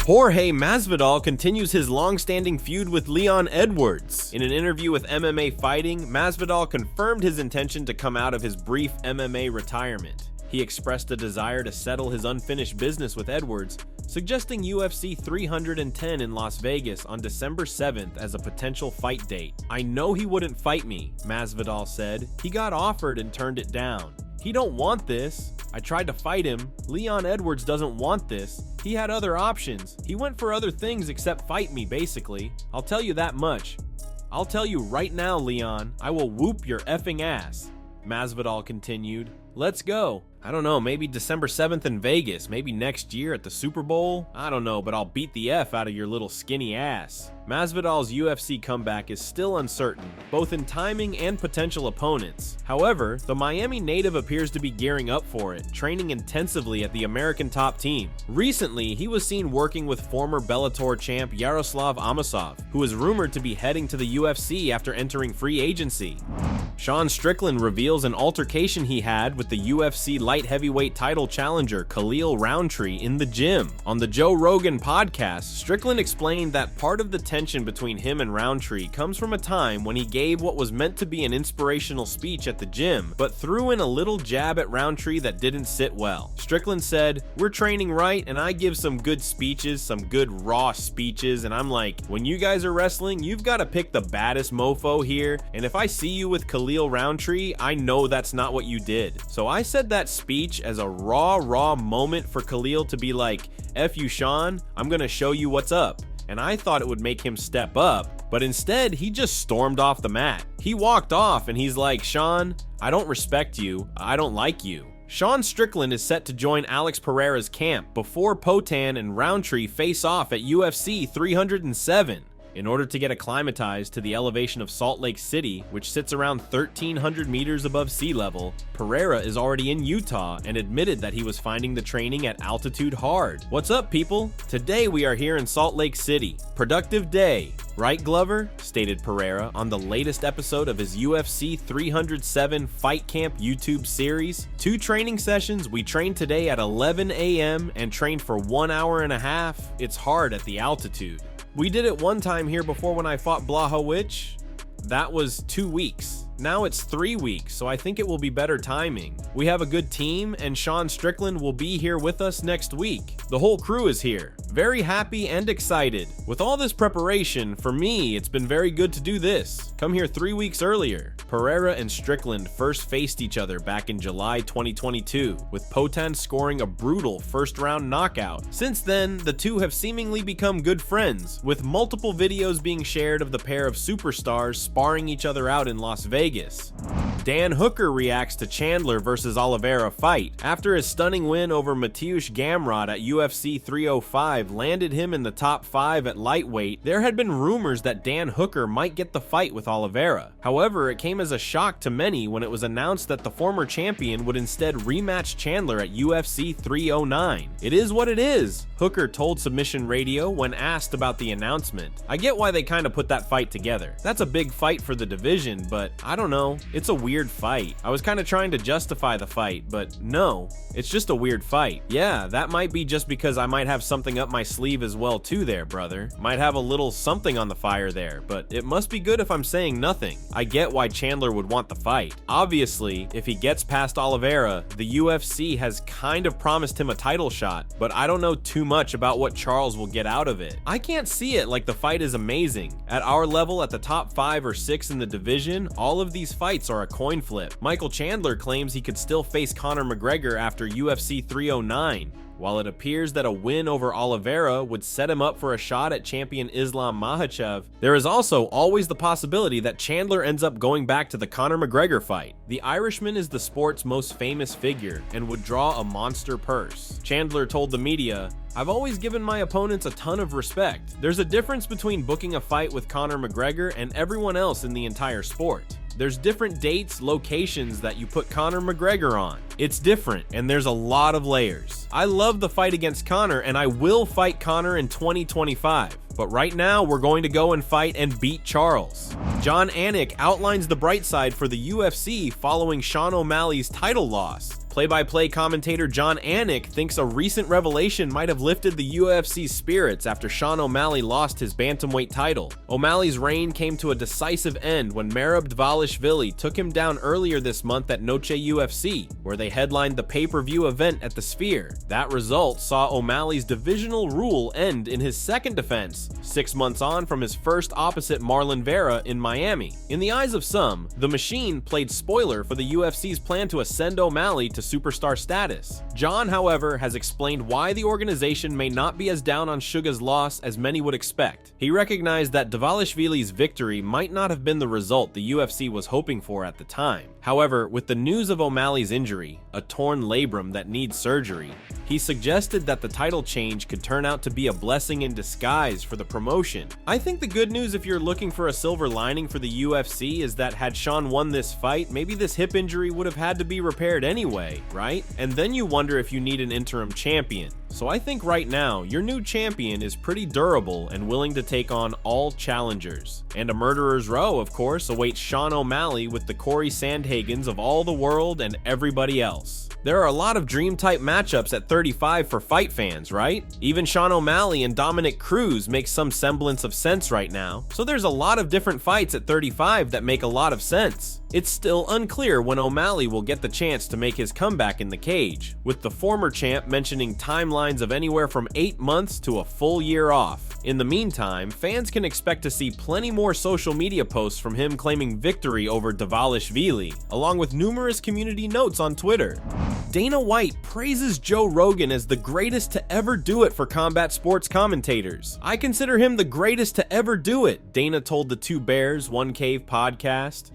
Jorge Masvidal continues his long-standing feud with Leon Edwards. In an interview with MMA Fighting, Masvidal confirmed his intention to come out of his brief MMA retirement. He expressed a desire to settle his unfinished business with Edwards, suggesting UFC 310 in Las Vegas on December 7th as a potential fight date. "I know he wouldn't fight me," Masvidal said. "He got offered and turned it down. He don't want this. I tried to fight him. Leon Edwards doesn't want this. He had other options. He went for other things except fight me, basically. I'll tell you that much. I'll tell you right now, Leon, I will whoop your effing ass." Masvidal continued, "Let's go. I don't know, maybe December 7th in Vegas, maybe next year at the Super Bowl? I don't know, but I'll beat the F out of your little skinny ass." Masvidal's UFC comeback is still uncertain, both in timing and potential opponents. However, the Miami native appears to be gearing up for it, training intensively at the American Top Team. Recently, he was seen working with former Bellator champ Yaroslav Amosov, who is rumored to be heading to the UFC after entering free agency. Sean Strickland reveals an altercation he had with the UFC light heavyweight title challenger Khalil Rountree in the gym. On the Joe Rogan podcast, Strickland explained that part of the tension between him and Rountree comes from a time when he gave what was meant to be an inspirational speech at the gym, but threw in a little jab at Rountree that didn't sit well. Strickland said, "We're training right, and I give some good speeches, some good raw speeches, and I'm like, when you guys are wrestling, you've got to pick the baddest mofo here, and if I see you with Khalil Rountree, I know that's not what you did." So I said that speech as a raw moment for Khalil to be like, "F you, Sean, I'm gonna show you what's up." And I thought it would make him step up, but instead he just stormed off the mat. He walked off and he's like, "Sean, I don't respect you, I don't like you." Sean Strickland is set to join Alex Pereira's camp before Poatan and Rountree face off at UFC 307. In order to get acclimatized to the elevation of Salt Lake City, which sits around 1,300 meters above sea level, Pereira is already in Utah and admitted that he was finding the training at altitude hard. "What's up, people? Today we are here in Salt Lake City. Productive day. Right, Glover?" stated Pereira on the latest episode of his UFC 307 Fight Camp YouTube series. "2 training sessions. We trained today at 11 a.m. and trained for 1 hour and a half. It's hard at the altitude. We did it one time here before when I fought Blachowicz. That was 2 weeks. Now it's 3 weeks, so I think it will be better timing. We have a good team, and Sean Strickland will be here with us next week. The whole crew is here. Very happy and excited. With all this preparation, for me, it's been very good to do this. Come here 3 weeks earlier." Pereira and Strickland first faced each other back in July 2022, with Poatan scoring a brutal first-round knockout. Since then, the two have seemingly become good friends, with multiple videos being shared of the pair of superstars sparring each other out in Las Vegas. Dan Hooker reacts to Chandler versus Oliveira fight. After his stunning win over Mateusz Gamrot at UFC 305 landed him in the top 5 at lightweight, there had been rumors that Dan Hooker might get the fight with Oliveira. However, it came as a shock to many when it was announced that the former champion would instead rematch Chandler at UFC 309. "It is what it is," Hooker told Submission Radio when asked about the announcement. "I get why they kind of put that fight together. That's a big fight for the division, but I don't know. It's a weird fight. I was kind of trying to justify the fight, but no, it's just a weird fight. Yeah, that might be just because I might have something up my sleeve as well too there, brother. Might have a little something on the fire there, but it must be good if I'm saying nothing. I get why Chandler would want the fight. Obviously, if he gets past Oliveira, the UFC has kind of promised him a title shot, but I don't know too much about what Charles will get out of it. I can't see it like the fight is amazing. At our level, at the top 5 or 6 in the division, all of these fights are a coin flip. Mihcael Chandler claims he could still face Conor McGregor after UFC 309. While it appears that a win over Oliveira would set him up for a shot at champion Islam Makhachev, there is also always the possibility that Chandler ends up going back to the Conor McGregor fight. The Irishman is the sport's most famous figure and would draw a monster purse. Chandler told the media, "I've always given my opponents a ton of respect. There's a difference between booking a fight with Conor McGregor and everyone else in the entire sport. There's different dates, locations that you put Conor McGregor on. It's different, and there's a lot of layers. I love the fight against Conor, and I will fight Conor in 2025. But right now, we're going to go and fight and beat Charles." Jon Anik outlines the bright side for the UFC following Sean O'Malley's title loss. Play-by-play commentator Jon Anik thinks a recent revelation might have lifted the UFC's spirits after Sean O'Malley lost his bantamweight title. O'Malley's reign came to a decisive end when Merab Dvalishvili took him down earlier this month at Noche UFC, where they headlined the pay-per-view event at the Sphere. That result saw O'Malley's divisional rule end in his second defense, 6 months on from his first opposite Marlon Vera in Miami. In the eyes of some, the Machine played spoiler for the UFC's plan to ascend O'Malley to superstar status. Jon, however, has explained why the organization may not be as down on Suga's loss as many would expect. He recognized that Dvalishvili's victory might not have been the result the UFC was hoping for at the time. However, with the news of O'Malley's injury, a torn labrum that needs surgery, he suggested that the title change could turn out to be a blessing in disguise for the promotion. I think the good news if you're looking for a silver lining for the UFC is that had Sean won this fight, maybe this hip injury would have had to be repaired anyway, right? And then you wonder if you need an interim champion. So I think right now, your new champion is pretty durable and willing to take on all challengers. And a murderer's row, of course, awaits Sean O'Malley with the Corey Sandhagens of all the world and everybody else. There are a lot of dream-type matchups at 35 for fight fans, right? Even Sean O'Malley and Dominic Cruz make some semblance of sense right now, so there's a lot of different fights at 35 that make a lot of sense. It's still unclear when O'Malley will get the chance to make his comeback in the cage, with the former champ mentioning timelines of anywhere from 8 months to a full year off. In the meantime, fans can expect to see plenty more social media posts from him claiming victory over Dvalishvili, along with numerous community notes on Twitter. Dana White praises Joe Rogan as the greatest to ever do it for combat sports commentators. "I consider him the greatest to ever do it," Dana told the Two Bears, One Cave podcast.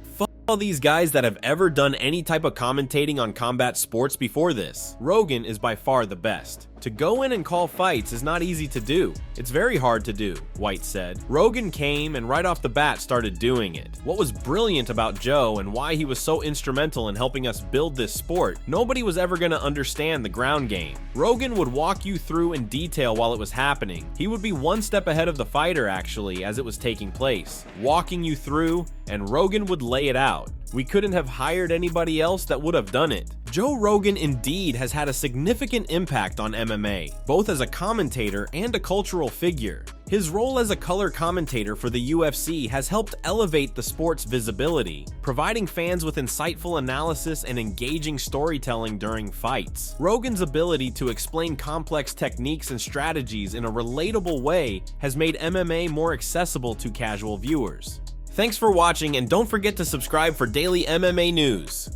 All these guys that have ever done any type of commentating on combat sports before this. Rogan is by far the best. To go in and call fights is not easy to do. It's very hard to do, White said. Rogan came and right off the bat started doing it. What was brilliant about Joe and why he was so instrumental in helping us build this sport, nobody was ever going to understand the ground game. Rogan would walk you through in detail while it was happening. He would be one step ahead of the fighter actually as it was taking place, walking you through, and Rogan would lay it out. We couldn't have hired anybody else that would have done it. Joe Rogan indeed has had a significant impact on MMA, both as a commentator and a cultural figure. His role as a color commentator for the UFC has helped elevate the sport's visibility, providing fans with insightful analysis and engaging storytelling during fights. Rogan's ability to explain complex techniques and strategies in a relatable way has made MMA more accessible to casual viewers. Thanks for watching, and don't forget to subscribe for daily MMA news.